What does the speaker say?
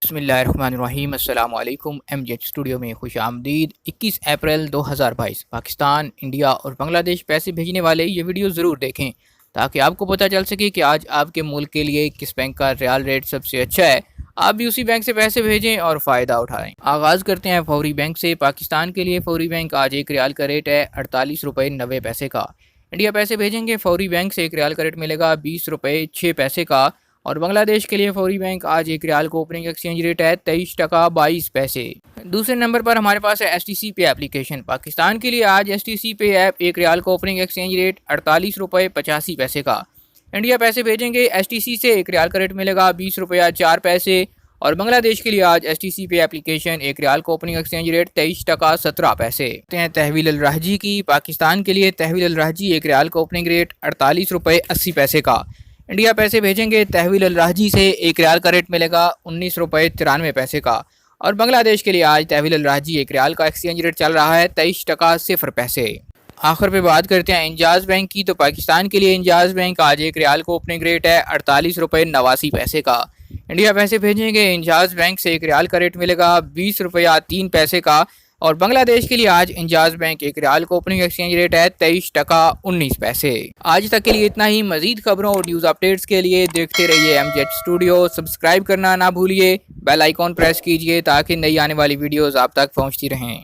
बिस्मिल्लाहिर्रहमानिर्रहीम अस्सलाम वालेकुम। एमजेड स्टूडियो में खुश आमदीद। 21 अप्रैल 2022 पाकिस्तान, इंडिया और बांग्लादेश पैसे भेजने वाले ये वीडियो ज़रूर देखें ताकि आपको पता चल सके कि आज आपके मुल्क के लिए किस बैंक का रियाल रेट सबसे अच्छा है। आप भी उसी बैंक से पैसे भेजें और फ़ायदा उठाएं। आगाज़ करते हैं फौरी बैंक से। पाकिस्तान के लिए फौरी बैंक आज एक रियाल का रेट है 48 रुपये 90 पैसे का। इंडिया पैसे भेजेंगे फौरी बैंक से एक रियाल का रेट मिलेगा 20 रुपये 6 पैसे का। और बांग्लादेश के लिए फौरी बैंक आज एक रियाल को ओपनिंग एक्सचेंज रेट है 23 टका 22 पैसे। दूसरे नंबर पर हमारे पास है STC पे एप्लीकेशन। पाकिस्तान के लिए आज STC पे ऐप एक रियाल को ओपनिंग एक्सचेंज रेट 48 रुपये 85 पैसे का। इंडिया पैसे भेजेंगे STC से एक रियाल का रेट मिलेगा 20 रुपया 4 पैसे। और बांग्लादेश के लिए आज STC पे एप्लीकेशन एक रियाल को ओपनिंग एक्सचेंज रेट 23 टका 17 पैसे। तहवील अल राहजी की। पाकिस्तान के लिए तहवील अल राहजी एक रियाल का ओपनिंग रेट 48 रुपये 80 पैसे का। इंडिया पैसे भेजेंगे तहवील अल राहजी से एक रियाल का रेट मिलेगा 19 रुपये 93 पैसे का। और बांग्लादेश के लिए आज तहवील अल राहजी एक रियाल का एक्सचेंज रेट चल रहा है 23 टका 0 पैसे। आखिर पे बात करते हैं इंजाज बैंक की। तो पाकिस्तान के लिए इंजाज बैंक आज एक रियाल को ओपनिंग रेट है 48 रुपये 89 पैसे का। इंडिया पैसे भेजेंगे इंजाज बैंक से एक रियाल का रेट मिलेगा 20 रुपया 3 पैसे का। और बांग्लादेश के लिए आज इंजाज बैंक एक रियाल को ओपनिंग एक्सचेंज रेट है 23 टका 19 पैसे। आज तक के लिए इतना ही। मजीद खबरों और न्यूज़ अपडेट्स के लिए देखते रहिए एमजेड स्टूडियो। सब्सक्राइब करना ना भूलिए, बेल आइकॉन प्रेस कीजिए ताकि नई आने वाली वीडियोस आप तक पहुंचती रहें।